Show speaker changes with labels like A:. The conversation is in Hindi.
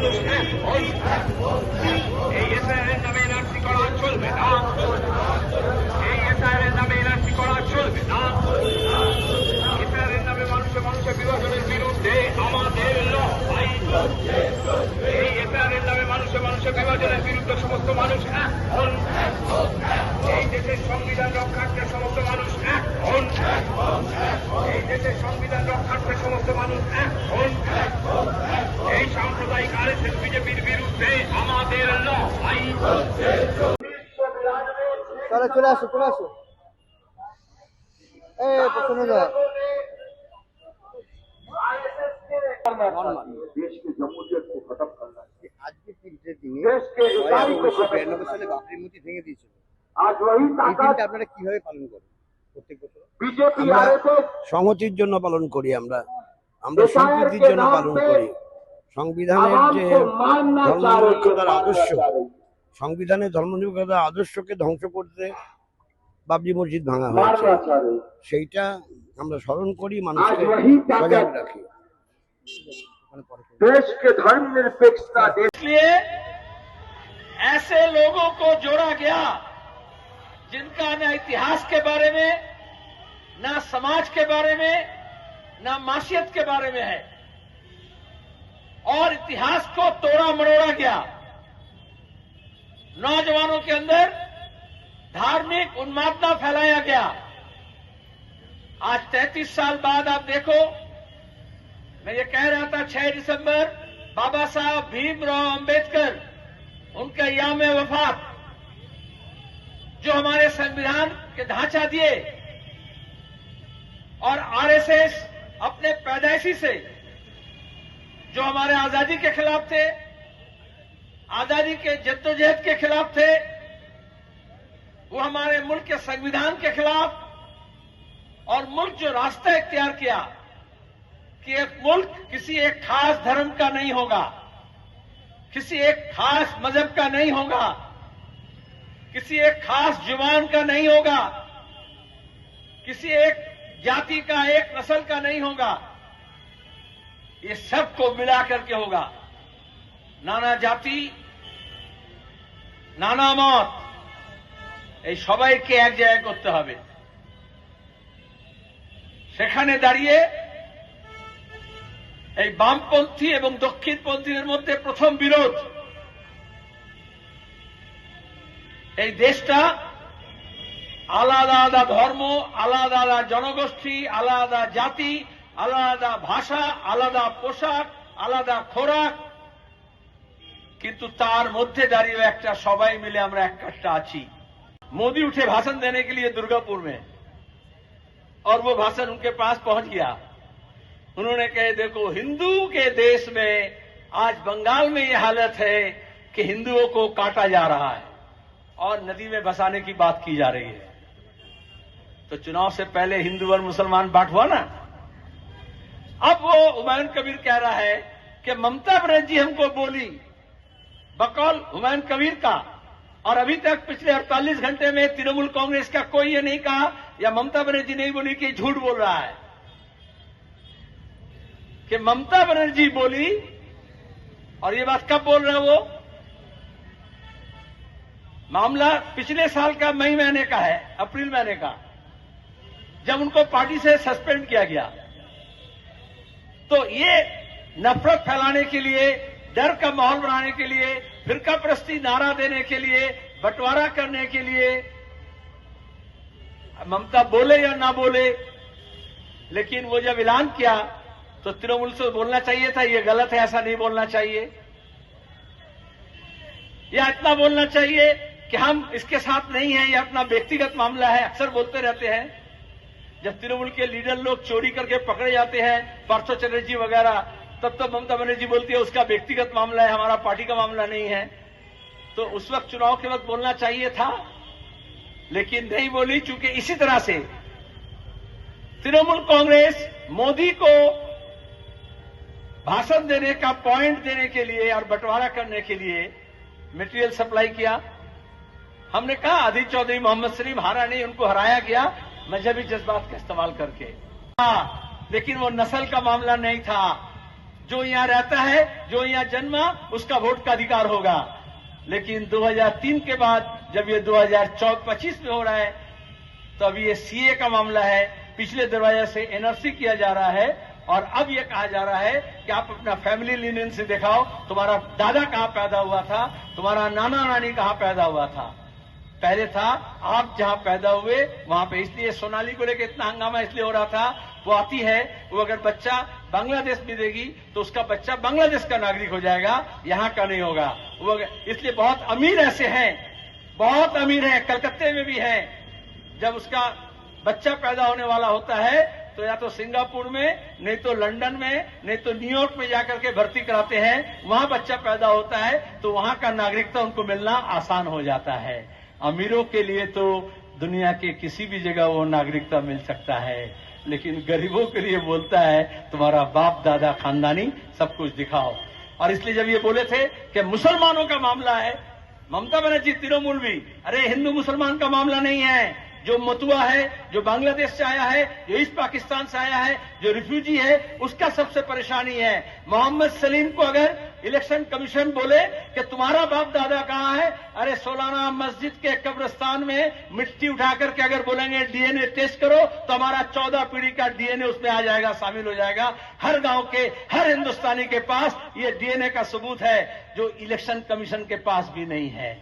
A: মানুষ এখন। এই এসআইআরের নামে এনআরসি করা চলবে না, এই এসআইআরের নামে এনআরসি করা চলবে না। এসআইআরের নামে মানুষের বিভাজনের বিরুদ্ধে আমাদের লড়াই। এই এসআইআরের নামে মানুষের বিভাজনের বিরুদ্ধে সমস্ত মানুষ এখন। এই দেশের সংবিধান রক্ষার্থে সমস্ত মানুষ এখন। এই দেশের সংবিধান রক্ষার্থে সমস্ত মানুষ এখন। এই সাম্প্রদায়িক আরএসএস বিজেপির বিরুদ্ধে আমাদের লড়াই।
B: চলে আসো শুনে যায়
C: देश की जमहूरियत को खत्म करना है।
B: आज के 3 दिने
C: देश के इकाई को खत्म
B: 92 সালে বাবরি মসজিদ ভেঙে দিয়েছিল।
C: आज वही
B: এই
C: ताकत
B: দিনটা আপনারা কিভাবে পালন করেন প্রত্যেক বছর?
C: बीजेपी
D: আমরা
C: आरएसएस
D: সংহতির জন্য পালন করি। আমরা সম্প্রীতির জন্য পালন করি। সংবিধানের
C: आवाम
D: যে
C: को मानना चाह रही है,
D: ধর্মনিরপেক্ষতার আদর্শ,
C: मानना चाह रही है,
D: সংবিধানের ধর্মনিরপেক্ষতার আদর্শকে ধ্বংস করতে বাবরি মসজিদ ভাঙা হয়েছে।
C: मानना चाह रही है।
D: সেইটা আমরা স্মরণ করি, মানুষকে
C: आज वही ताकत
D: সজাগ রাখি।
C: देश के धर्मनिरपेक्षता देश
A: इसलिए ऐसे लोगों को जोड़ा गया जिनका न इतिहास के बारे में, न समाज के बारे में, न मासियत के बारे में है, और इतिहास को तोड़ा मरोड़ा गया। नौजवानों के अंदर धार्मिक उन्मादना फैलाया गया। आज 33 साल बाद आप देखो, मैं ये कह रहा था 6 दिसंबर बाबा साहब भीमराव अंबेडकर उनका याम वफात, जो हमारे संविधान के ढांचा दिए, और आरएसएस अपने पैदाइशी से जो हमारे आजादी के खिलाफ थे, आजादी के जद्दोजहद के खिलाफ थे, वो हमारे मुल्क के संविधान के खिलाफ, और मुल्क जो रास्ता इख्तियार किया कि एक मुल्क किसी एक खास धर्म का नहीं होगा, किसी एक खास मजहब का नहीं होगा, किसी एक खास जुबान का नहीं होगा, किसी एक जाति का, एक नस्ल का नहीं होगा, ये सबको मिला करके होगा। नाना जाति नाना মত, এই সবাইকে এক জায়গায় করতে হবে। সেখানে দাঁড়িয়ে এই বামপন্থী এবং দক্ষিণপন্থীদের মধ্যে প্রথম বিরোধ। এই দেশটা আলাদা আলাদা ধর্ম, আলাদা আলাদা জনগোষ্ঠী, আলাদা জাতি, আলাদা ভাষা, আলাদা পোশাক, আলাদা খোরাক, কিন্তু তার মধ্যে দাঁড়িয়ে একটা সবাই মিলে আমরা এক কাঠটা আছি। मोदी उठे भाषण देने के लिए दुर्गापुर में, और वो भाषण उनके पास पहुंच गया। उन्होंने कहे, देखो हिंदू के देश में आज बंगाल में ये हालत है कि हिंदुओं को काटा जा रहा है और नदी में बसाने की बात की जा रही है। तो चुनाव से पहले हिंदू और मुसलमान बांट हुआ ना। अब वो हुमायूं कबीर कह रहा है कि ममता बनर्जी हमको बोली, बकौल हुमायूं कबीर का, और अभी तक पिछले 48 घंटे में तृणमूल कांग्रेस का कोई ये नहीं कहा या ममता बनर्जी नहीं बोली कि झूठ बोल रहा है, कि ममता बनर्जी बोली। और ये बात कब बोल रहे हैं वो? मामला पिछले साल का मई महीने का है, अप्रैल महीने का, जब उनको पार्टी से सस्पेंड किया गया। तो ये नफरत फैलाने के लिए, डर का माहौल बनाने के लिए, फिरका परस्ती नारा देने के लिए, बंटवारा करने के लिए, ममता बोले या ना बोले, लेकिन वो जब ऐलान किया तो तृणमूल से बोलना चाहिए था ये गलत है, ऐसा नहीं बोलना चाहिए, या इतना बोलना चाहिए कि हम इसके साथ नहीं हैं, ये अपना व्यक्तिगत मामला है। अक्सर बोलते रहते हैं, जब तृणमूल के लीडर लोग चोरी करके पकड़े जाते हैं, पार्थो चटर्जी वगैरह, तब तो ममता बनर्जी बोलती है उसका व्यक्तिगत मामला है, हमारा पार्टी का मामला नहीं है। तो उस वक्त चुनाव के वक्त बोलना चाहिए था, लेकिन नहीं बोली। चूंकि इसी तरह से तृणमूल कांग्रेस मोदी को भाषण देने का पॉइंट देने के लिए और बंटवारा करने के लिए मटेरियल सप्लाई किया। हमने कहा अधीर चौधरी मोहम्मद सलीम हारा नहीं, उनको हराया गया मजहबी जज्बात का इस्तेमाल करके। लेकिन वो नस्ल का मामला नहीं था, जो यहाँ रहता है, जो यहाँ जन्मा, उसका वोट का अधिकार होगा। लेकिन 2003 के बाद जब ये 2025 में हो रहा है, तो अभी ये सीए का मामला है, पिछले दरवाजे से एनआरसी किया जा रहा है, और अब ये कहा जा रहा है कि आप अपना फैमिली लिनियन से दिखाओ, तुम्हारा दादा कहां पैदा हुआ था, तुम्हारा नाना नानी कहां पैदा हुआ था। पहले था आप जहां पैदा हुए वहां पे, इसलिए सोनाली को लेकर इतना हंगामा इसलिए हो रहा था। वो आती है, वो अगर बच्चा बांग्लादेश में देगी तो उसका बच्चा बांग्लादेश का नागरिक हो जाएगा, यहां का नहीं होगा। वो इसलिए बहुत अमीर ऐसे हैं, बहुत अमीर हैं, कलकत्ते में भी हैं। जब उसका बच्चा पैदा होने वाला होता है तो या तो सिंगापुर में, नहीं तो लंदन में, नहीं तो न्यूयॉर्क में जाकर के भर्ती कराते हैं। वहां बच्चा पैदा होता है तो वहां का नागरिकता उनको मिलना आसान हो जाता है। अमीरों के लिए तो दुनिया के किसी भी जगह वो नागरिकता मिल सकता है, लेकिन गरीबों के लिए बोलता है तुम्हारा बाप दादा खानदानी सब कुछ दिखाओ। और इसलिए जब ये बोले थे कि मुसलमानों का मामला है, ममता बनर्जी तृणमूल भी, अरे हिंदू मुसलमान का मामला नहीं है। जो मतुआ है, जो बांग्लादेश से आया है, जो ईस्ट पाकिस्तान से आया है, जो रिफ्यूजी है, उसका सबसे परेशानी है। मोहम्मद सलीम को अगर इलेक्शन कमीशन बोले कि तुम्हारा बाप दादा कहां है, अरे सोलाना मस्जिद के कब्रिस्तान में मिट्टी उठा करके अगर बोलेंगे डीएनए टेस्ट करो तो हमारा 14 पीढ़ी का डीएनए उसमें आ जाएगा, शामिल हो जाएगा। हर गांव के हर हिंदुस्तानी के पास ये डीएनए का सबूत है, जो इलेक्शन कमीशन के पास भी नहीं है।